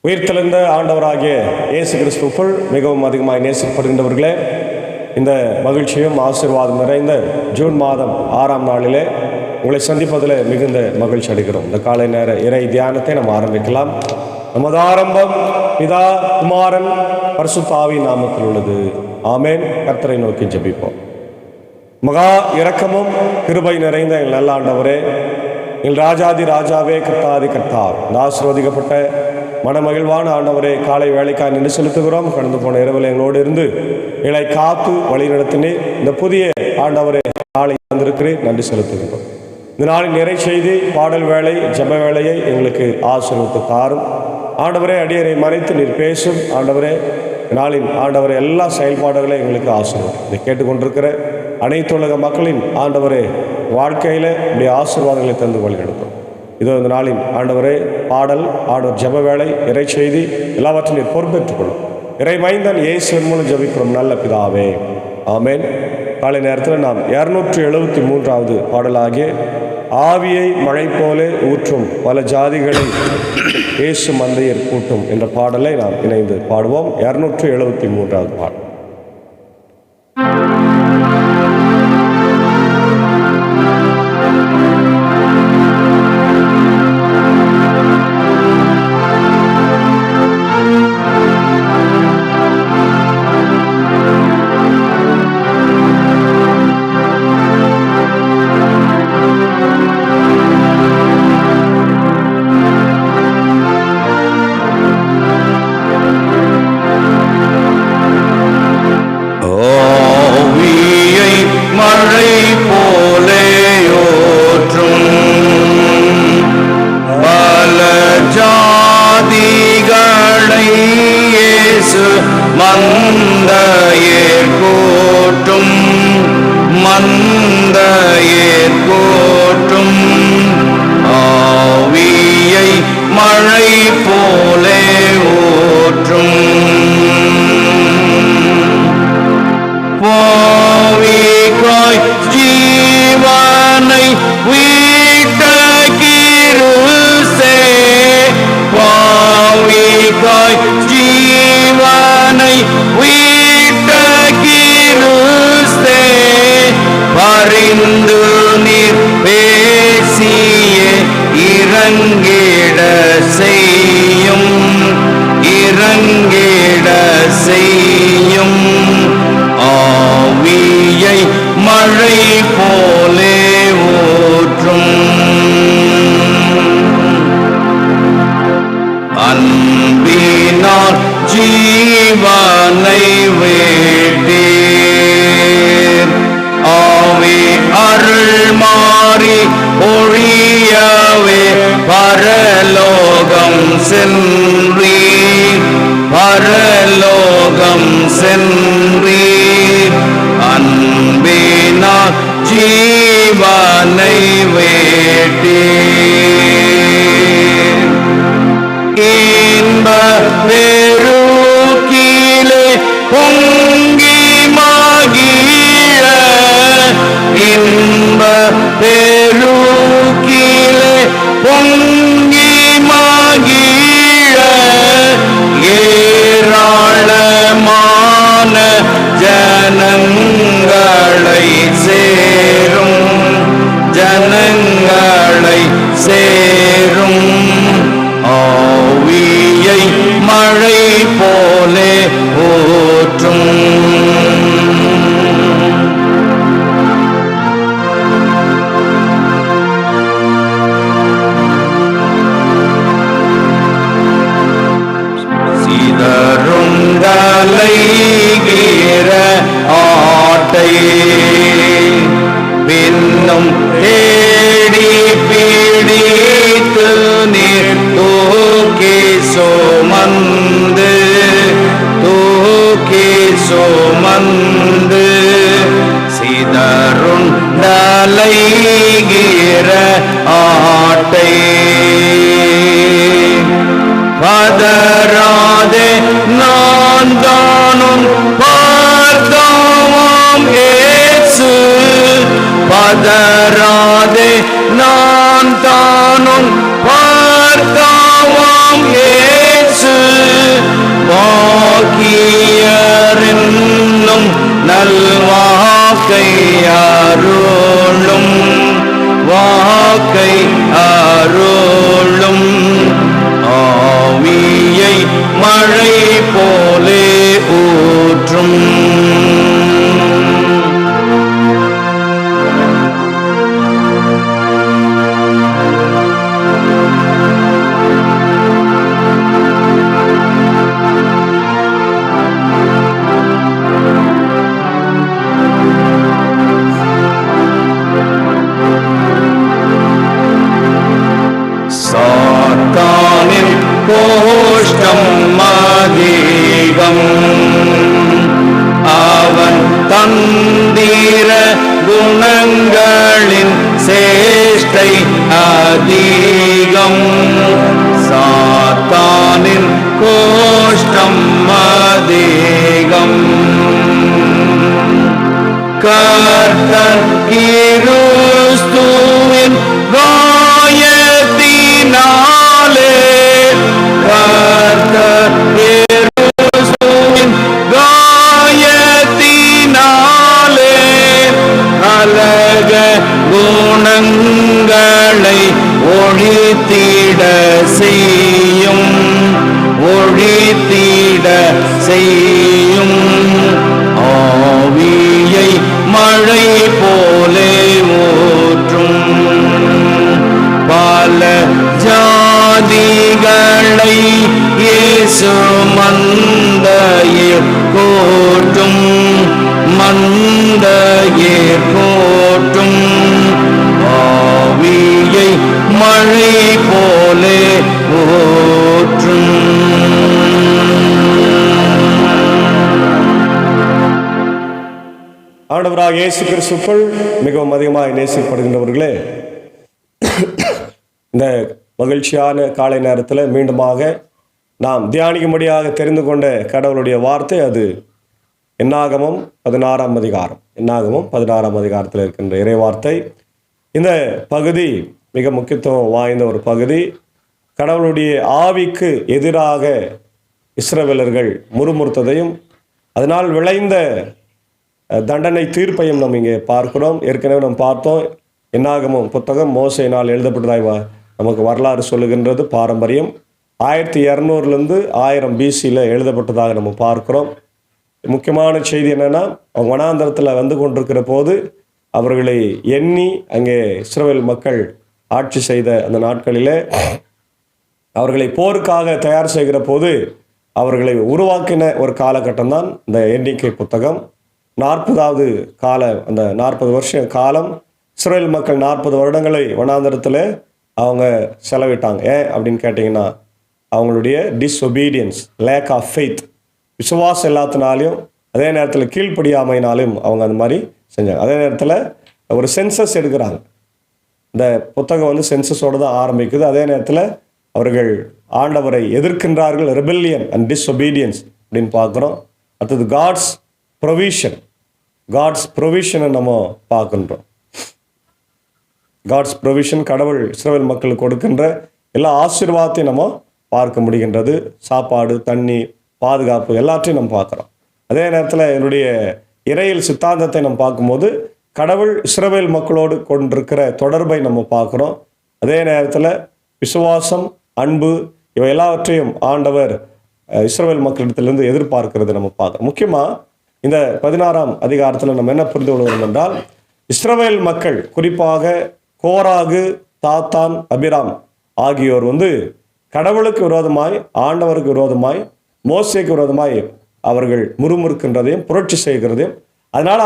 உயிர்த்தெழுந்த ஆண்டவராகிய இயேசு கிறிஸ்துவுக்குள் மிகவும் அதிகமாக நேசிக்கப்படுகின்றவர்களே, இந்த மகிழ்ச்சியும் ஆசீர்வாதம் நிறைந்த ஜூன் மாதம் 6ஆம் நாளிலே உங்களை சந்திப்பதில் மிகுந்த மகிழ்ச்சி அடைகிறோம். இந்த காலை நேர இறை தியானத்தை நாம் ஆரம்பிக்கலாம். நமது ஆரம்பம் பிதா, குமாரன், பரிசுத்த ஆவியின் நாமத்தில் உள்ளது. ஆமேன். கர்த்தரை நோக்கி ஜெபிப்போம். மகா இரக்கமும் கிருபை நிறைந்த எங்கள் நல்ல ஆண்டவரே, எங்கள் ராஜாதி ராஜாவே, கர்த்தாதி கர்த்தா, இந்த ஆசீர்வதிக்கப்பட்ட மனமகிழ்வான ஆண்டவரே, காலை வேலைக்காக நின்று செலுத்துகிறோம். கடந்து போன இரவில் எங்களோடு இருந்து எங்களை காத்து வழி நடத்தினேன். இந்த புதிய ஆண்டவரே நாளை வந்திருக்கிறேன், நன்றி செலுத்துகிறோம். இந்த நாளின் நிறை செய்தி பாடல் வேலை, ஜெப வேலையை எங்களுக்கு ஆசீர்வதித்து தாரும் ஆண்டவரே. அடியரை மறைத்து நீர் பேசும் ஆண்டவரே. நாளின் ஆண்டவரே எல்லா செயல்பாடுகளையும் எங்களுக்கு ஆசீர்வாதம். இதை கேட்டுக்கொண்டிருக்கிற அனைத்து உலக மக்களின் ஆண்டவரே வாழ்க்கையில் இப்படி ஆசீர்வாதங்களை தந்து வழி நடத்தும். இதோ இந்த நாளின் ஆண்டவரே பாடல், ஆண்டவர் ஜெப வேலை, இறை செய்தி எல்லாவற்றையும் நீர் பொறுப்பேற்றுக் கொள்ளும். இறை மைந்தன் இயேசுவின் மூலம் ஜெபிக்கிறோம் நல்ல பிதாவே, ஆமேன். காலை நேரத்தில் நாம் 273வது பாடலாகிய ஆவியை மழை போலே ஊற்றும் பல ஜாதிகளை இயேசு மந்தையர் கூட்டும் என்ற பாடலை நாம் இணைந்து பாடுவோம். 273வது பாடல். ஏராளமான கோஷ்டம் அதிகம். அவன் தந்திர குணங்களின் சேஷ்டை அதிகம். சாத்தானின் கோஷ்டம் அதிகம். கர்த்தர் கிறிஸ்துவின் காயத்தினாலே, கர்த்தர் கிறிஸ்துவின் காயத்தினாலே அழக குணங்களை ஒழித்திட செய்யும், ஒழித்திட செய்யும். ஆவியை மழை போலே ஊற்றும். பல ஜாதிகளை இயேசு மந்தையில் கூட்டும், மந்தையில் கூட்டும். ஆவியை மழை போலே ஊற்றும். ஆண்டவராக இயேசு கிறிஸ்துவுக்குள் மிகவும் அதிகமாக நேசிக்கப்படுகின்றவர்களே, இந்த மகிழ்ச்சியான காலை நேரத்தில் மீண்டுமாக நாம் தியானிக்கும்படியாக தெரிந்து கொண்ட கடவுளுடைய வார்த்தை அது என்னாகமம் 16ஆம் அதிகாரம். என்னாகமம் 16ஆம் அதிகாரத்தில் இருக்கின்ற இறை வார்த்தை. இந்த பகுதி மிக முக்கியத்துவம் வாய்ந்த ஒரு பகுதி. கடவுளுடைய ஆவிக்கு எதிராக இஸ்ரவேலர்கள் முறுமுறுத்ததையும் அதனால் விளைந்த தண்டனை தீர்ப்பையும் நம்ம இங்கே பார்க்கிறோம். ஏற்கனவே நம்ம பார்த்தோம், என்னாகமம் புத்தகம் மோசையினால் எழுதப்பட்டதாய் நமக்கு வரலாறு சொல்லுகின்றது. பாரம்பரியம் 1200 1000 BCயில் எழுதப்பட்டதாக நம்ம பார்க்கிறோம். முக்கியமான செய்தி என்னென்னா, அவங்க வனாந்தரத்தில் வந்து கொண்டிருக்கிற போது அவர்களை எண்ணி அங்கே இஸ்ரவேல் மக்கள் ஆட்சி செய்த அந்த நாட்களிலே அவர்களை போருக்காக தயார் செய்கிற போது அவர்களை உருவாக்கின ஒரு காலகட்டம் தான் இந்த எண்ணிக்கை புத்தகம். 40வது காலம், அந்த 40 வருஷ காலம் இஸ்ரவேல் மக்கள் 40 வருடங்களை வனாந்தரத்தில் அவங்க செலவிட்டாங்க. ஏன் அப்படின்னு கேட்டிங்கன்னா, அவங்களுடைய டிஸ்ஒபீடியன்ஸ், லேக் ஆஃப் ஃபெய்த், விசுவாசம் எல்லாத்தினாலையும் அதே நேரத்தில் கீழ்ப்படியாமையினாலும் அவங்க அந்த மாதிரி செஞ்சாங்க. அதே நேரத்தில் ஒரு சென்சஸ் எடுக்கிறாங்க. இந்த புத்தகம் வந்து சென்சஸோடு தான் ஆரம்பிக்குது. அதே நேரத்தில் அவர்கள் ஆண்டவரை எதிர்க்கின்றார்கள், ரெபெல்லியன் அண்ட் டிஸ்ஒபீடியன்ஸ் அப்படின்னு பார்க்குறோம். அடுத்தது காட்ஸ் ப்ரொவிஷன், காட்ஸ் ப்ரொவிஷனை நம்ம பார்க்கின்றோம். காட்ஸ் ப்ரொவிஷன், கடவுள் இஸ்ரவேல் மக்களுக்கு கொடுக்கின்ற எல்லா ஆசீர்வாதத்தையும் நம்ம பார்க்க முடிகின்றது. சாப்பாடு, தண்ணி, பாதுகாப்பு எல்லாத்தையும் நம்ம பார்க்குறோம். அதே நேரத்தில் என்னுடைய இறையியல் சித்தாந்தத்தை நம்ம பார்க்கும்போது கடவுள் இஸ்ரவேல் மக்களோடு கொண்டிருக்கிற தொடர்பை நம்ம பார்க்குறோம். அதே நேரத்தில் விசுவாசம், அன்பு இவை எல்லாவற்றையும் ஆண்டவர் இஸ்ரவேல் மக்களிடத்திலிருந்து எதிர்பார்க்கிறது நம்ம பார்க்குறோம். முக்கியமாக இந்த 16ஆம் அதிகாரத்தில் நம்ம என்ன புரிந்து கொள்கிறோம் என்றால், இஸ்ரவேல் மக்கள் குறிப்பாக கோராகு, தாத்தான், அபிராம் ஆகியோர் வந்து கடவுளுக்கு விரோதமாய், ஆண்டவருக்கு விரோதமாய், மோசேக்கு விரோதமாய் அவர்கள் முறுமுறுக்கின்றதையும் புரட்சி செய்கிறதையும், அதனால்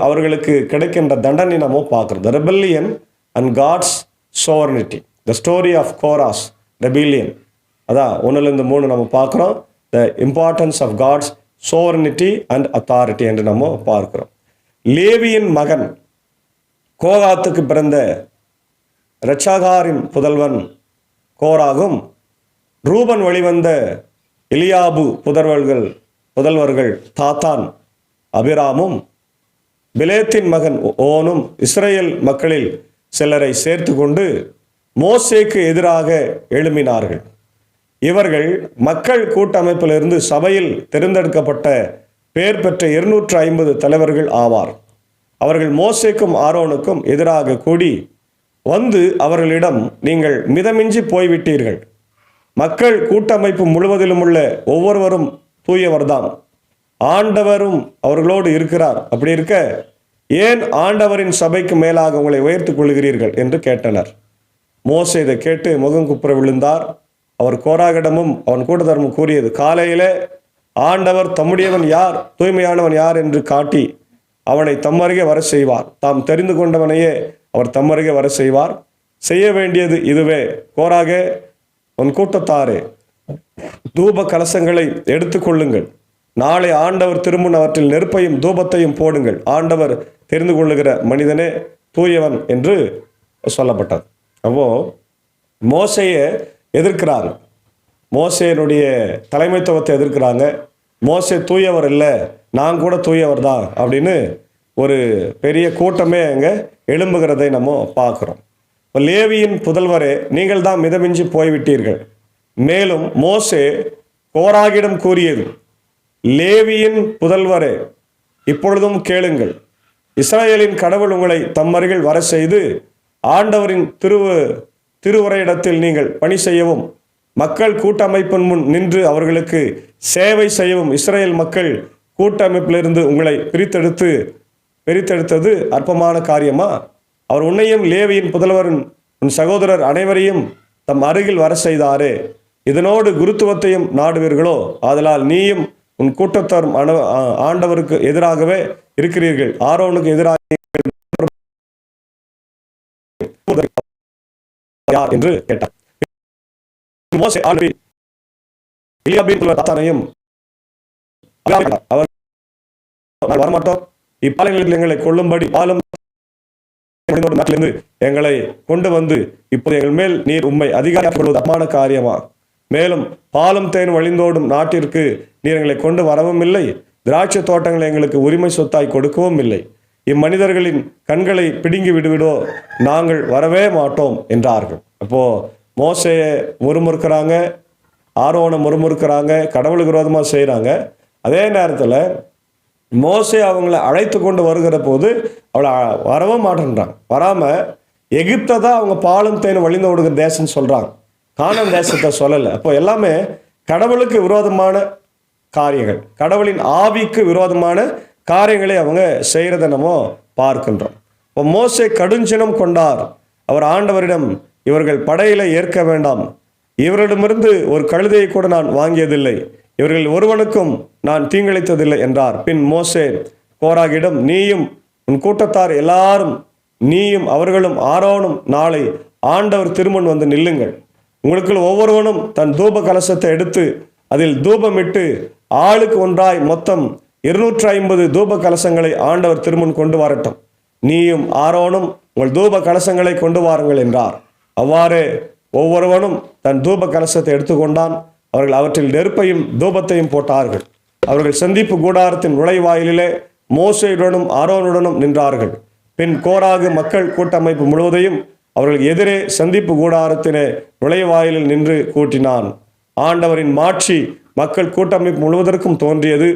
அவர்களுக்கு கிடைக்கின்ற தண்டனை நம்ம பார்க்குறோம். The rebellion and God's sovereignty, the story of Korah's rebellion, அதான் 1-3 நம்ம பார்க்குறோம். The importance of God's sovereignty and authority என்று நம்ம பார்க்கிறோம். லேவியின் மகன் கோகாத்துக்கு பிறந்த ரட்சாகாரின் புதல்வன் கோராகும், ரூபன் வழிவந்த எலியாபு புதல்வர்கள் தாத்தான், அபிராமும், பிலேத்தின் மகன் ஓனும் இஸ்ரேல் மக்களில் சிலரை சேர்த்து கொண்டு மோசேக்கு எதிராக எழும்பினார்கள். இவர்கள் மக்கள் கூட்டமைப்பிலிருந்து சபையில் தேர்ந்தெடுக்கப்பட்ட பெயர் பெற்ற 250 தலைவர்கள் ஆவார். அவர்கள் மோசேக்கும் ஆரோனுக்கும் எதிராக கூடி வந்து அவர்களிடம், நீங்கள் மிதமின்றி போய்விட்டீர்கள். மக்கள் கூட்டமைப்பு முழுவதிலும் உள்ள ஒவ்வொருவரும் தூயவர்தாம், ஆண்டவரும் அவர்களோடு இருக்கிறார். அப்படி இருக்க ஏன் ஆண்டவரின் சபைக்கு மேலாக உங்களை உயர்த்துக் கொள்கிறீர்கள் என்று கேட்டனர். மோசே இதை கேட்டு முகங்குப்புற விழுந்தார். அவர் கோராகிடமும் அவன் கூட்டத்தாரும் கூறியது, காலையிலே ஆண்டவர் தம்முடையவன் யார், தூய்மையானவன் யார் என்று காட்டி அவனை தம்மருகே வர செய்வார். தாம் தெரிந்து கொண்டவனையே அவர் தம்மருகே வர செய்வார். செய்ய வேண்டியது இதுவே. கோராகே, உன் கூட்டத்தாரே, தூப கலசங்களை எடுத்துக்கொள்ளுங்கள். நாளை ஆண்டவர் திருமுன் அவற்றில் நெருப்பையும் தூபத்தையும் போடுங்கள். ஆண்டவர் தெரிந்து கொள்ளுகிற மனிதனே தூயவன் என்று சொல்லப்பட்டது. அப்போ மோசையை எதிர்க்கிறாங்க, மோசேனுடைய தலைமைத்துவத்தை எதிர்க்கிறாங்க. மோசே தூயவர் இல்லை, நான் கூட தூயவர் தான் அப்படின்னு ஒரு பெரிய கூட்டமே அங்கே எழும்புகிறதை நம்ம பார்க்குறோம். லேவியின் புதல்வரே, நீங்கள் தான் மிதமிஞ்சி போய்விட்டீர்கள். மேலும் மோசே கோராகிடம் கூறியது, லேவியின் புதல்வரே, இப்பொழுதும் கேளுங்கள். இஸ்ரவேலின் கடவுள் உங்களை தம்மருகில் வர செய்து ஆண்டவரின் திருவுரையிடத்தில் நீங்கள் பணி செய்யவும் மக்கள் கூட்டமைப்பின் முன் நின்று அவர்களுக்கு சேவை செய்யவும் இஸ்ரவேல் மக்கள் கூட்டமைப்பிலிருந்து உங்களை பிரித்தெடுத்தது அற்பமான காரியமா? அவர் உன்னையும் லேவியின் புதல்வரின் உன் சகோதரர் அனைவரையும் தம் அருகில் வர செய்தாரே. இதனோடு குருத்துவத்தையும் நாடுவீர்களோ? ஆதலால் நீயும் உன் கூட்டத்தாரும் ஆண்டவருக்கு எதிராகவே இருக்கிறீர்கள். ஆரோனுக்கு எதிராக யார் என்று கேட்டார். மோசே அவர் வரமாட்டோம், இப்பாலைகளில் எங்களை கொள்ளும்படி பாலும் நாட்டிலிருந்து எங்களை கொண்டு வந்து இப்போது எங்கள் மேல் நீர் உம்மை அதிகாரியாக்கிக் கொள்வது அப்பான காரியமா? மேலும் பாலும் தேன் வழிந்தோடும் நாட்டிற்கு நீர் எங்களை கொண்டு வரவும் இல்லை, திராட்சை தோட்டங்களை எங்களுக்கு உரிமை சொத்தாய் கொடுக்கவும் இல்லை. இம்மனிதர்களின் கண்களை பிடுங்கி விடுவிடோ, நாங்கள் வரவே மாட்டோம் என்றார்கள். அப்போ மோசேயை முறுமுறுக்கிறாங்க, ஆரோனை முறுமுறுக்கிறாங்க, கடவுளுக்கு விரோதமாக செய்கிறாங்க. அதே நேரத்தில் மோசே அவங்கள அழைத்து கொண்டு வருகிற போது அவளை வரவும் மாட்டேன்றாங்க. வராமல் எகிப்தை தான் அவங்க பாலும் தேன் வழிந்து ஓடுகிற தேசம்னு சொல்கிறாங்க, கானான் தேசத்தை சொல்லலை. அப்போ எல்லாமே கடவுளுக்கு விரோதமான காரியங்கள், கடவுளின் ஆவிக்கு விரோதமான காரியங்களை அவங்க செய்கிறத நம்ம பார்க்கின்றோம். இப்போ மோசே கடுஞ்சினம் கொண்டார். அவர் ஆண்டவரிடம், இவர்கள் படையில ஏற்க வேண்டாம், இவரிடமிருந்து ஒரு கழுதையை கூட நான் வாங்கியதில்லை, இவர்கள் ஒருவனுக்கும் நான் தீங்கிழைத்ததில்லை என்றார். பின் மோசே கோராகிடம், நீயும் உன் கூட்டத்தார் எல்லாரும், நீயும் அவர்களும் ஆரோனும் நாளை ஆண்டவர் திருமுன் வந்து நில்லுங்கள். உங்களுக்குள் ஒவ்வொருவனும் தன் தூப கலசத்தை எடுத்து அதில் தூபமிட்டு ஆளுக்கு ஒன்றாய் மொத்தம் 250 தூப கலசங்களை ஆண்டவர் திருமுன் கொண்டு வரட்டும். நீயும் ஆரோனும் உங்கள் தூப கலசங்களை கொண்டு வாருங்கள் என்றார். அவ்வாறே ஒவ்வொருவனும் தன் தூப கலசத்தை எடுத்துக்கொண்டான். அவர்கள் அவற்றில் நெருப்பையும் தூபத்தையும் போட்டார்கள். அவர்கள் சந்திப்பு கூடாரத்தின் நுழைவாயிலே மோசேயுடனும் ஆரோனுடனும் நின்றார்கள். பின் கோராகு மக்கள் கூட்டமைப்பு முழுவதையும் அவர்கள் எதிரே சந்திப்பு கூடாரத்தினே நுழைவாயிலில் நின்று கூட்டினான். ஆண்டவரின் மாட்சி மக்கள் கூட்டமைப்பு முழுவதற்கும் தோன்றியது.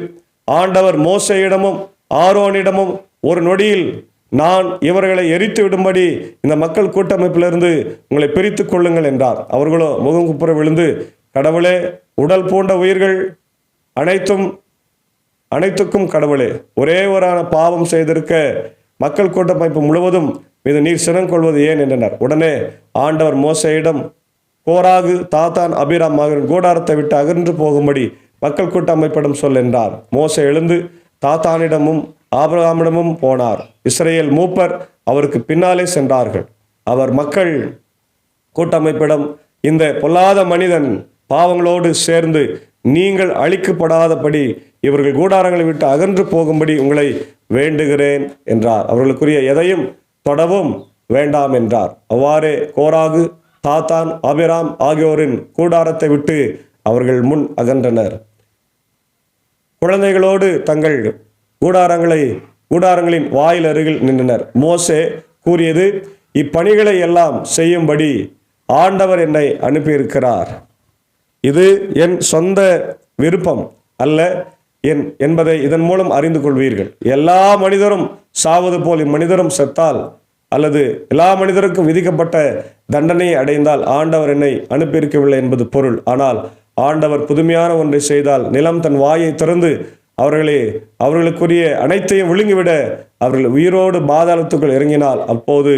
ஆண்டவர் மோசேயிடமும் ஆரோனிடமும், ஒரு நொடியில் நான் இவர்களை எரித்து விடும்படி இந்த மக்கள் கூட்டமைப்பிலிருந்து உங்களை பிரித்து கொள்ளுங்கள் என்றார். அவர்களோ முகம் குப்புற விழுந்து, கடவுளே, உடல் பூண்ட உயிர்கள் அனைத்துக்கும் கடவுளே, ஒரே ஒரான பாவம் செய்திருக்க மக்கள் கூட்டமைப்பு முழுவதும் மீது நீர் சினம் கொள்வது ஏன் என்றனர். உடனே ஆண்டவர் மோசேயிடம், கோராகு தாத்தான் அபிராம் மகன் கூடாரத்தை விட்டு அகன்று போகும்படி மக்கள் கூட்டமைப்பிடம் சொல் என்றார். மோசே எழுந்து தாத்தானிடமும் ஆபிரகாமிடமும் போனார். இஸ்ரவேல் மூப்பர் அவருக்கு பின்னாலே சென்றார்கள். அவர் மக்கள் கூட்டமைப்பிடம், இந்த பொல்லாத மனிதன் பாவங்களோடு சேர்ந்து நீங்கள் அழிக்கப்படாதபடி இவர்கள் கூடாரங்களை விட்டு அகன்று போகும்படி உங்களை வேண்டுகிறேன் என்றார். அவர்களுக்குரிய எதையும் தொடவும் வேண்டாம் என்றார். அவ்வாறே கோராகு தாத்தான் ஆபிராம் ஆகியோரின் கூடாரத்தை விட்டு அவர்கள் முன் அகன்றனர். குழந்தைகளோடு தங்கள் கூடாரங்களின் வாயில் அருகில் நின்றனர். மோசே கூறியது, இப்பணிகளை எல்லாம் செய்யும்படி ஆண்டவர் என்னை அனுப்பியிருக்கிறார். இது என் சொந்த விருப்பம் அல்ல என்பதை இதன் மூலம் அறிந்து கொள்வீர்கள். எல்லா மனிதரும் சாவது போல் இம்மனிதரும் செத்தால், அல்லது எல்லா மனிதருக்கும் விதிக்கப்பட்ட தண்டனையை அடைந்தால் ஆண்டவர் என்னை அனுப்பியிருக்கவில்லை என்பது பொருள். ஆனால் ஆண்டவர் புதுமையான ஒன்றை செய்தால், நிலம் தன் வாயை திறந்து அவர்களுக்குரிய அனைத்தையும் விழுங்கிவிட அவர்கள் உயிரோடு பாதாளத்துக்குள் இறங்கினால், அப்போது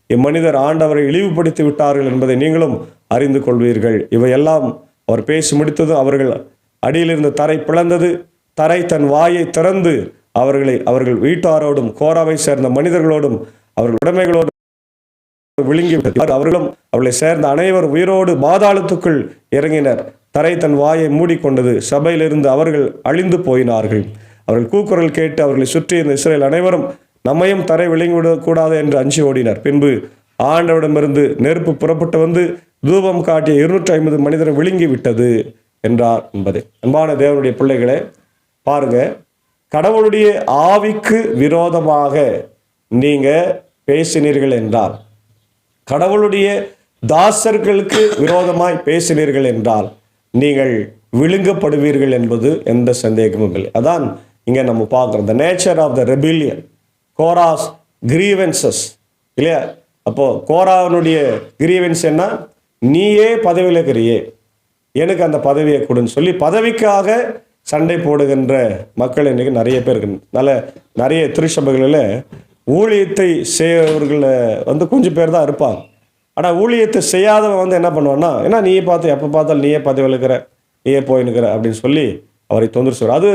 இம்மனிதர் ஆண்டவரை இழிவுபடுத்தி விட்டார்கள் என்பதை நீங்களும் அறிந்து கொள்வீர்கள். இவையெல்லாம் அவர் பேசி முடித்ததும் அவர்கள் அடியிலிருந்து தரை பிளந்தது. தரை தன் வாயை திறந்து அவர்கள் வீட்டாரோடும் கோராவை சேர்ந்த மனிதர்களோடும் அவர்கள் உடைமைகளோடும் விழுங்கிவிட்டது. அவர்களும் அவர்களை சேர்ந்த அனைவரும் உயிரோடு பாதாளத்துக்குள் இறங்கினர். தரை தன் வாயை மூடிக்கொண்டது. சபையிலிருந்து அவர்கள் அழிந்து போயினார்கள். அவர்கள் கூக்குரல் கேட்டு அவர்களை சுற்றி இருந்த இஸ்ரவேல் அனைவரும் நம்மையும் தரை விளங்கிவிடக்கூடாது என்று அஞ்சி ஓடினார். பின்பு ஆண்டவரிடமிருந்து நெருப்பு புறப்பட்டு வந்து தூபம் காட்டிய 250 மனிதரை விழுங்கி விட்டது என்றார் என்பதை. அன்பான தேவனுடைய பிள்ளைகளே, பாருங்க, கடவுளுடைய ஆவிக்கு விரோதமாக நீங்க பேசினீர்கள் என்றால், கடவுளுடைய தாசர்களுக்கு விரோதமாய் பேசினீர்கள் என்றால் நீங்கள் விழுங்கப்படுவீர்கள் என்பது எந்த சந்தேகமும் இல்லை. அதான் இங்க நம்ம பார்க்கிறோம், the nature of the rebellion, Korah's grievances இல்லையா? அப்போ கோராவனுடைய கிரீவன்ஸ் என்ன? நீயே பதவியில் இருக்கிறியே, எனக்கு அந்த பதவியை கொடுன்னு சொல்லி பதவிக்காக சண்டை போடுகின்ற மக்கள் இன்னைக்கு நிறைய பேர் இருக்கு. நிறைய திருச்சபைகளில் ஊழியத்தை செய்யவர்களில் கொஞ்சம் பேர் தான் இருப்பாங்க. ஆனால் ஊழியத்தை செய்யாதவன் என்ன பண்ணுவான்னா, ஏன்னா நீயே பார்த்து எப்போ பார்த்தாலும் நீயே பதவியில் இருக்கிற, நீயே போயின்னுக்கிற அப்படின்னு சொல்லி அவரை தொந்தரவு செய்வார். அது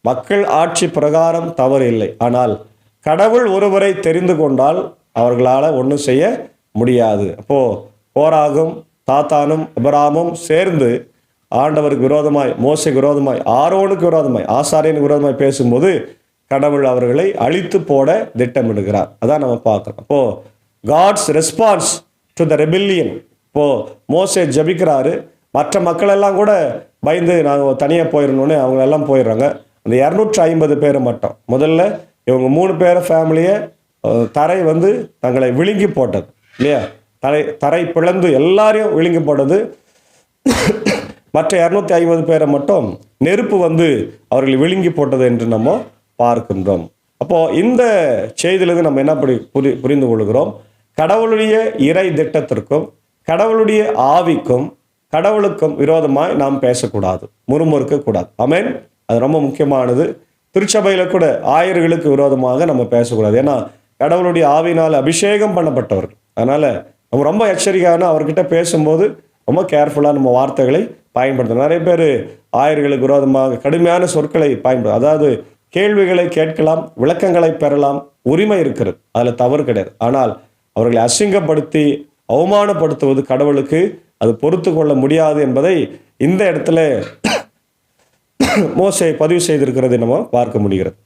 மக்கள் ஆட்சி பிரகாரம் தவறு இல்லை. ஆனால் கடவுள் ஒருவரை தெரிந்து கொண்டால் அவர்களால் ஒன்றும் செய்ய முடியாது. அப்போது கோராகும் தாத்தானும் அபிராமும் சேர்ந்து ஆண்டவருக்கு விரோதமாய், மோசேக்கு விரோதமாய், ஆரோனுக்கு விரோதமாய், ஆசாரியனுக்கு விரோதமாய் பேசும்போது கடவுள் அவர்களை அழித்து போட திட்டமிடுகிறார். அதான் நம்ம பார்க்குறோம். அப்போது காட்ஸ் ரெஸ்பான்ஸ் டு த ரெபில்லியன். இப்போது மோசே ஜபிக்கிறாரு, மற்ற மக்கள் எல்லாம் கூட பயந்து நாங்கள் தனியாக போயிடணுன்னு அவங்க எல்லாம் போயிடுறாங்க. அந்த 250 பேரை மட்டும், முதல்ல இவங்க 3 பேரை ஃபேமிலியை தரை தங்களை விழுங்கி போட்டது இல்லையா? தரை பிளந்து எல்லாரையும் விழுங்கி போட்டது. மற்ற 250 பேரை மட்டும் நெருப்பு அவர்களை விழுங்கி போட்டது என்று நம்ம பார்க்கின்றோம். அப்போ இந்த செய்தியிலிருந்து நம்ம என்ன புரிந்து கொள்கிறோம்? கடவுளுடைய இறை திட்டத்திற்கும் கடவுளுடைய ஆவிக்கும் கடவுளுக்கும் விரோதமாய் நாம் பேசக்கூடாது, முறுமுறுக்க கூடாது. ஆமென். அது ரொம்ப முக்கியமானது. திருச்சபையில கூட ஆயர்களுக்கு விரோதமாக நம்ம பேசக்கூடாது. ஏன்னா கடவுளுடைய ஆவினால் அபிஷேகம் பண்ணப்பட்டவர்கள். அதனால நம்ம ரொம்ப எச்சரிக்கையான அவர்கிட்ட பேசும்போது ரொம்ப கேர்ஃபுல்லாக நம்ம வார்த்தைகளை பயன்படுத்தணும். நிறைய பேர் ஆயர்களுக்கு விரோதமாக கடுமையான சொற்களை பயன்படுத்த, அதாவது கேள்விகளை கேட்கலாம், விளக்கங்களை பெறலாம், உரிமை இருக்கிறது, அதில் தவறு கிடையாது. ஆனால் அவர்களை அசிங்கப்படுத்தி அவமானப்படுத்துவது கடவுளுக்கு அது பொறுத்து கொள்ள முடியாது என்பதை இந்த இடத்துல மோசே பதிவு செய்திருக்கிறதை நம்ம பார்க்க முடிகிறது.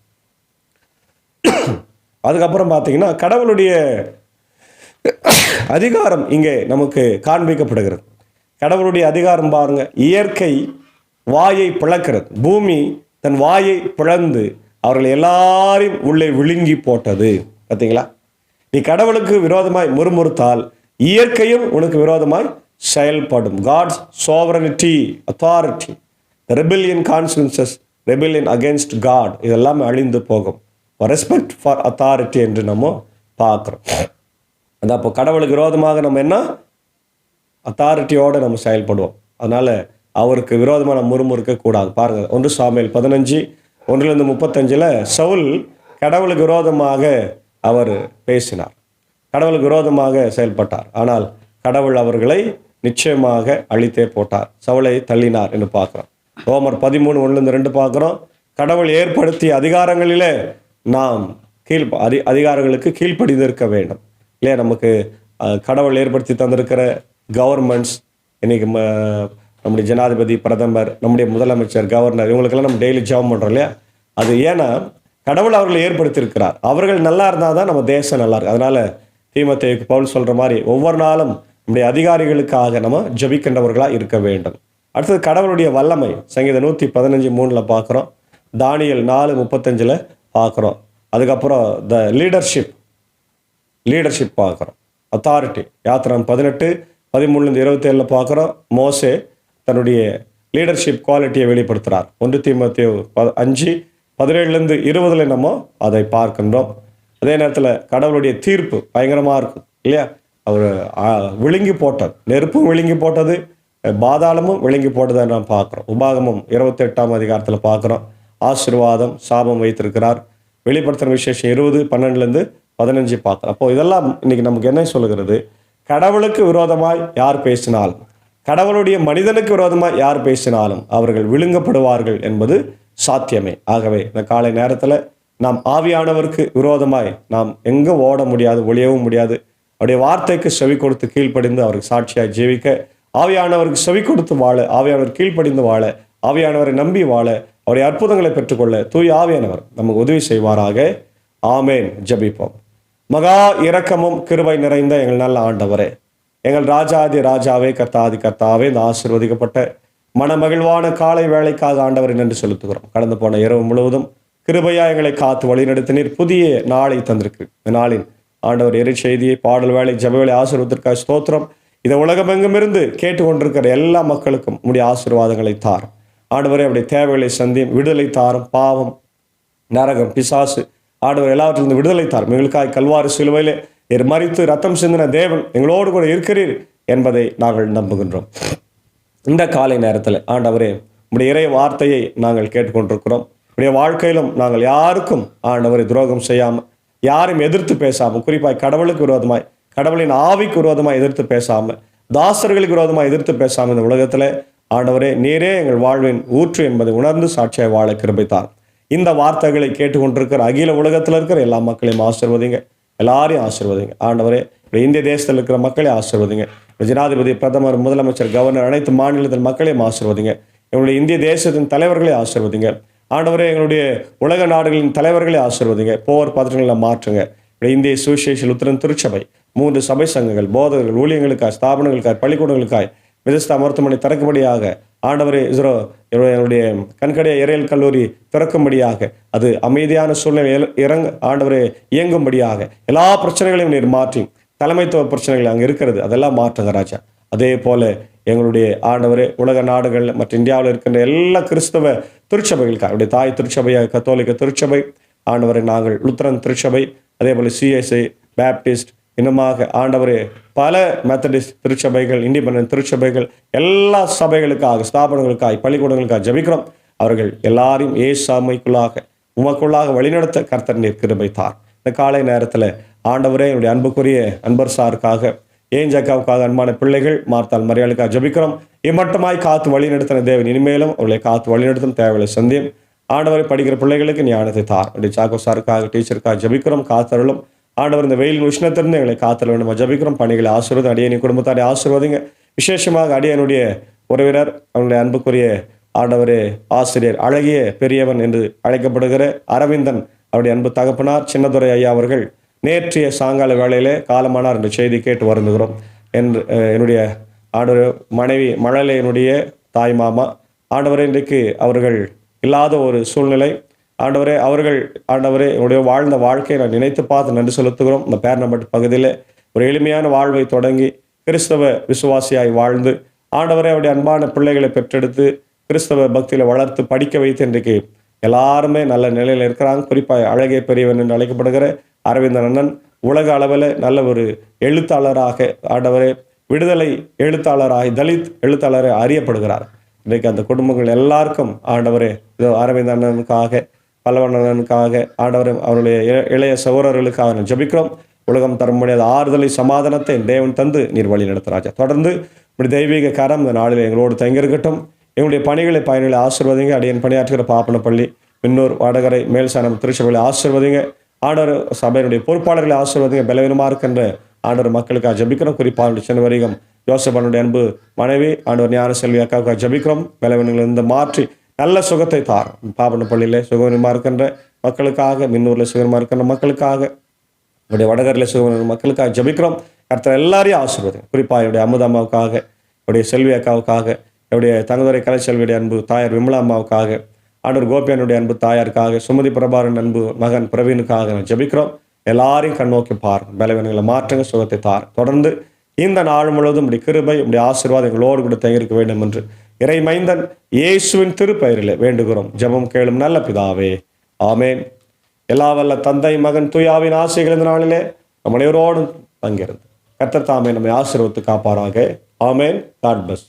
அதுக்கப்புறம் பார்த்தீங்கன்னா கடவுளுடைய அதிகாரம் இங்கே நமக்கு காண்பிக்கப்படுகிறது. கடவுளுடைய அதிகாரம் பாருங்க, இயற்கை வாயை பிளக்கிறது. பூமி தன் வாயை பிளந்து அவர்கள் எல்லாரையும் உள்ளே விழுங்கி போட்டது. பார்த்தீங்களா? நீ கடவுளுக்கு விரோதமாய் முறுமுறுத்தால் இயற்கையும் உனக்கு விரோதமாய் செயல்படும். God's sovereignty, authority, rebellion consequences, rebellion against God, இதெல்லாம் அழிந்து போகும். ரெஸ்பெக்ட் ஃபார் அத்தாரிட்டி என்று நம்ம பார்க்குறோம். அது அப்போ கடவுளுக்கு விரோதமாக நம்ம என்ன அத்தாரிட்டியோடு நம்ம செயல்படுவோம். அதனால் அவருக்கு விரோதமாக நம்ம முறுமுறுக்க கூடாது. பாருங்கள், 1 சாமுவேல் 15:1-35 சவுல் கடவுளுக்கு விரோதமாக அவர் பேசினார், கடவுளுக்கு விரோதமாக செயல்பட்டார். ஆனால் கடவுள் அவர்களை நிச்சயமாக அழித்தே போட்டார், சவுளை தள்ளினார் என்று பார்க்குறோம். ரோமர் 13:1-2 பார்க்குறோம். கடவுள் ஏற்படுத்திய அதிகாரங்களிலே நாம் அதிகாரங்களுக்கு கீழ்ப்படிந்திருக்க வேண்டும் இல்லையா? நமக்கு கடவுள் ஏற்படுத்தி தந்திருக்கிற கவர்மெண்ட்ஸ், இன்னைக்கு நம்முடைய ஜனாதிபதி, பிரதமர், நம்முடைய முதலமைச்சர், கவர்னர், இவங்களுக்கெல்லாம் நம்ம டெய்லி ஜெபம் பண்ணுறோம் இல்லையா? அது ஏன்னா கடவுள் அவர்களை ஏற்படுத்தியிருக்கிறார். அவர்கள் நல்லா இருந்தால் தான் நம்ம தேசம் நல்லா இருக்கு. அதனால தீமோத்தேயுக்கு பவுல் சொல்ற மாதிரி ஒவ்வொரு நாளும் நம்முடைய அதிகாரிகளுக்காக நம்ம ஜெபிக்கின்றவர்களாக இருக்க வேண்டும். அடுத்தது கடவுளுடைய வல்லமை. சங்கீதம் 115:3 பார்க்குறோம், தானியல் 4:35 பார்க்குறோம். அதுக்கப்புறம் த லீடர்ஷிப் பார்க்குறோம், அத்தாரிட்டி. யாத்திரம் 18:13-27 பார்க்குறோம். மோசே தன்னுடைய லீடர்ஷிப் குவாலிட்டியை வெளிப்படுத்துகிறார். 1 தீமோத்தேயு 5:17-20 நம்ம அதை பார்க்கின்றோம். அதே நேரத்தில் கடவுளுடைய தீர்ப்பு பயங்கரமாக இருக்கும் இல்லையா? அவர் விழுங்கி போட்டது, நெருப்பும் விழுங்கி போட்டது, பாதாளமும் விழுங்கி போட்டதை நாம் பார்க்குறோம். உபாகமம் 28ஆம் அதிகாரத்தில் பார்க்குறோம். ஆசீர்வாதம், சாபம் வைத்திருக்கிறார். வெளிப்படுத்துகிற விசேஷம் 20:12-15 பார்க்குறோம். அப்போ இதெல்லாம் இன்னைக்கு நமக்கு என்ன சொல்லுகிறது? கடவுளுக்கு விரோதமாய் யார் பேசினாலும், கடவுளுடைய மனிதனுக்கு விரோதமாய் யார் பேசினாலும் அவர்கள் விழுங்கப்படுவார்கள் என்பது சாத்தியமே. ஆகவே இந்த காலை நேரத்தில் நாம் ஆவியானவருக்கு விரோதமாய் நாம் எங்கே ஓட முடியாது, ஒளியவும் முடியாது. அவருடைய வார்த்தைக்கு செவி கொடுத்து கீழ்ப்படிந்து அவருக்கு சாட்சியாய் ஜீவிக்க ஆவியானவருக்கு செவி கொடுத்து வாழ, ஆவியானவர் கீழ்ப்படிந்து வாழ, ஆவியானவரை நம்பி வாழ, அவருடைய அற்புதங்களை பெற்றுக்கொள்ள தூய ஆவியானவர் நமக்கு உதவி செய்வாராக. ஆமேன். ஜெபிப்போம். மகா இரக்கமும் கிருபை நிறைந்த எங்கள் நல்ல ஆண்டவரே, எங்கள் ராஜாதி ராஜாவே, கர்த்தாதி கர்த்தாவே, இந்த ஆசீர்வதிக்கப்பட்ட மனமகிழ்வான காலை வேளைக்காக ஆண்டவரை நன்றி செலுத்துகிறோம். கடந்து போன இரவு முழுவதும் கிருபையா எங்களை காத்து வழிநடத்தினீர். புதிய நாளை தந்திருக்கு. இந்த நாளின் ஆண்டவர் இறை செய்தியை, பாடல் வேலை, ஜெப வேலை ஆசீர்வதற்காக ஸ்தோத்திரம். இதை உலகமெங்குமிருந்து கேட்டுக்கொண்டிருக்கிற எல்லா மக்களுக்கும் உம்முடைய ஆசீர்வாதங்களை தாரும் ஆண்டவரே. அவருடைய தேவைகளை சந்தியும், விடுதலை தாரும். பாவம், நரகம், பிசாசு ஆண்டவர் எல்லாவற்றிலிருந்து விடுதலை தாரும். எங்களுக்காய் கல்வாரி சிலுவையிலே மரித்து ரத்தம் சிந்தின தேவன் எங்களோடு கூட இருக்கிறீர் என்பதை நாங்கள் நம்புகின்றோம். இந்த காலை நேரத்தில் ஆண்டவரே, உம்முடைய இறை வார்த்தையை நாங்கள் கேட்டுக்கொண்டிருக்கிறோம். உடைய வாழ்க்கையிலும் நாங்கள் யாருக்கும் ஆண்டவரை துரோகம் செய்யாமல், யாரும் எதிர்த்து பேசாமல், குறிப்பாக கடவுளுக்கு விரோதமாய், கடவுளின் ஆவிக்கு விரோதமாய் எதிர்த்து பேசாமல், தாசர்களுக்கு விரோதமாய் எதிர்த்து பேசாமல், இந்த உலகத்தில் ஆண்டவரே நீரே எங்கள் வாழ்வின் ஊற்று என்பதை உணர்ந்து சாட்சியாக வாழ கிருபைத்தார். இந்த வார்த்தைகளை கேட்டுக்கொண்டிருக்கிற அகில உலகத்தில் இருக்கிற எல்லா மக்களையும் ஆசீர்வதிங்க. எல்லாரையும் ஆசீர்வதிங்க ஆண்டவரே. இந்திய தேசத்தில் இருக்கிற மக்களை ஆசீர்வதிங்க. ஜனாதிபதி, பிரதமர், முதலமைச்சர், கவர்னர், அனைத்து மாநிலத்தின் மக்களையும் ஆசீர்வதிங்க. எங்களுடைய இந்திய தேசத்தின் தலைவர்களை ஆசீர்வதிங்க ஆண்டவரே. எங்களுடைய உலக நாடுகளின் தலைவர்களை ஆசீர்வதிங்க. போர் பதற்றங்களை மாற்றுங்க. இந்திய சுவிசேஷ லுத்தரன் திருச்சபை, 3 சபை சங்கங்கள், போதகர்கள், ஊழியங்களுக்காய், ஸ்தாபனங்களுக்காய், பள்ளிக்கூடங்களுக்காய், விதஸ்தா மருத்துவமனை திறக்கும்படியாக ஆண்டவரே, என்னுடைய கண்கடைய இறையல் கல்லூரி திறக்கும்படியாக, அது அமைதியான சூழ்நிலை ஆண்டவரே இயங்கும்படியாக, எல்லா பிரச்சனைகளையும் நீர் மாற்றி, தலைமைத்துவ பிரச்சனைகள் அங்கே இருக்கிறது அதெல்லாம் மாற்றுங்க ராஜா. அதே போல எங்களுடைய ஆண்டவரே உலக நாடுகள் மற்றும் இந்தியாவில் இருக்கின்ற எல்லா கிறிஸ்தவ திருச்சபைகளுக்காக, அவருடைய தாய் திருச்சபையாக கத்தோலிக்க திருச்சபை ஆண்டவரை, நாங்கள் லுத்தரன் திருச்சபை, அதே போல CSI, பேப்டிஸ்ட், இன்னுமாக ஆண்டவரே பல மெத்தடிஸ்ட் திருச்சபைகள், இண்டிபெண்டன்ட் திருச்சபைகள், எல்லா சபைகளுக்காக, ஸ்தாபனங்களுக்காக, பள்ளிக்கூடங்களுக்காக ஜெபிக்கிறோம். அவர்கள் எல்லாரையும் ஏசாமைக்குள்ளாக உமக்குள்ளாக வழிநடத்த கர்த்தர் நீர் கிருபை தார். இந்த காலை நேரத்தில் ஆண்டவரே, என்னுடைய அன்புக்குரிய அன்பர் சாருக்காக, ஏஞ்சக்காவுக்காக, அன்பான பிள்ளைகள் மார்த்தால் மரியாளுக்காக ஜெபிக்கிறோம். இம்மட்டுமாய் காத்து வழிநடத்தின தேவன் இனிமேலும் அவர்களை காத்து வழிநடத்தும் தேவைகளை சந்தியும் ஆண்டவரை. படிக்கிற பிள்ளைகளுக்கு ஞானத்தை தார். அப்படி சாக்கோ சாருக்காக, டீச்சருக்காக ஜெபிக்கிறோம். காத்தருளும் ஆண்டவர். இந்த வெயில் உஷ்ணத்திலிருந்து எங்களை காத்தல் வேண்டும் ஜெபிக்கிறோம். பணிகளை ஆசீர்வாதம். அடியனின் குடும்பத்தாரை ஆசீர்வாதிங்க. விசேஷமாக அடியனுடைய உறவினர், அவனுடைய அன்புக்குரிய ஆண்டவரே ஆசிரியர், அழகிய பெரியவன் என்று அழைக்கப்படுகிற அரவிந்தன், அவருடைய அன்பு தகப்பனார் சின்னதுரை ஐயா அவர்கள் நேற்றைய சாயங்கால வேளையிலே காலமானார் என்ற செய்தி கேட்டு வருந்துகிறோம். என்னுடைய ஆண்டவர் மனைவி மழலையனுடைய தாய் மாமா ஆண்டவரே, இன்றைக்கு அவர்கள் இல்லாத ஒரு சூழ்நிலை ஆண்டவரே. அவர்கள் ஆண்டவரே என்னுடைய வாழ்ந்த வாழ்க்கையை நான் நினைத்து பார்த்து நன்றி செலுத்துகிறோம். இந்த பேர்னம்பட்டு பகுதியில் ஒரு எளிமையான வாழ்வை தொடங்கி கிறிஸ்தவ விசுவாசியாய் வாழ்ந்து ஆண்டவரே அவருடைய அன்பான பிள்ளைகளை பெற்றெடுத்து கிறிஸ்தவ பக்தியில் வளர்த்து படிக்க வைத்து இன்றைக்கு எல்லாருமே நல்ல நிலையில் இருக்கிறாங்க. குறிப்பாக அழகிய பெரியவன் என்று அழைக்கப்படுகிற அரவிந்தன் அண்ணன் உலக அளவில் நல்ல ஒரு எழுத்தாளராக ஆண்டவரே, விடுதலை எழுத்தாளராக, தலித் எழுத்தாளரை அறியப்படுகிறார். இன்றைக்கு அந்த குடும்பங்கள் எல்லாருக்கும் ஆண்டவரே, இதோ அரவிந்த் அண்ணனுக்காக, பல்லவன் அண்ணனுக்காக ஆண்டவரே, அவருடைய இளைய சகோதரர்களுக்காக நான் ஜெபிக்கிறோம். உலகம் தர முடியாத ஆறுதலை, சமாதானத்தை தேவன் தந்து நீர் வழி நடத்துகிறாச்சா. தொடர்ந்து இப்படி தெய்வீக கரம் இந்த நாளில் எங்களோடு தங்கியிருக்கட்டும். எங்களுடைய பணிகளை பயணிகளை ஆசீர்வதிங்க. அடியன் பணியாற்றுகிற பாப்பனப்பள்ளி, பின்னூர், வடகரை, மேல்சானம் திருச்சபைகளை ஆசீர்வதிங்க. ஆண்டவர் சபையினுடைய பொறுப்பாளர்களை ஆசீர்வதிங்க. பலவீனமாக இருக்கின்ற ஆண்டவர் மக்களுக்காக ஜெபிக்கிறோம். குறிப்பாக சின்ன வரிகம் யோசபனுடைய அன்பு மனைவி ஆண்டவர் ஞான செல்வி அக்காவுக்காக ஜெபிக்கிறோம். பலவீனங்களிலிருந்து மாற்றி நல்ல சுகத்தை தார். பாப்பனப்பள்ளியில் சுகவீனமாக இருக்கின்ற மக்களுக்காக, மின்னூரில் சுகவீனமாக இருக்கின்ற மக்களுக்காக, என்னுடைய வடகரில் சுகவீன மக்களுக்காக ஜெபிக்கிறோம். கர்த்தர் எல்லாரையும் ஆசீர்வதிங்க. குறிப்பாக என்னுடைய அமுதம்மாவுக்காக, என்னுடைய செல்வி அக்காவுக்காக, என்னுடைய தங்கதுரை கலைச்செல்வியுடைய அன்பு தாயார் விமலா அம்மாவுக்காக, ஆண்டவர் கோபியனுடைய அன்பு தாயாருக்காக, சுமதி பிரபாரன் அன்பு மகன் பிரவீனுக்காக நான் ஜெபிக்கிறோம். எல்லாரையும் கண்ணோக்கி பாருங்க. பலவீனங்களை மாற்றுங்க, சுகத்தை தார். தொடர்ந்து இந்த நாள் முழுவதும் இப்படி கிருபை, இப்படி ஆசீர்வாதம் எங்களோடு கூட தங்கியிருக்க வேண்டும் என்று இறை மைந்தன் இயேசுவின் திருப்பெயரிலே வேண்டுகிறோம். ஜெபம் கேளும் நல்ல பிதாவே, ஆமேன். எல்லா வல்ல தந்தை, மகன், தூயாவின் ஆசைகள் இந்த நாளிலே நம்ம அனைவரோடும் தங்கியிருந்து கர்த்தர் தாமே நம்மை ஆசீர்வதித்து காப்பாராக. ஆமேன். God plus.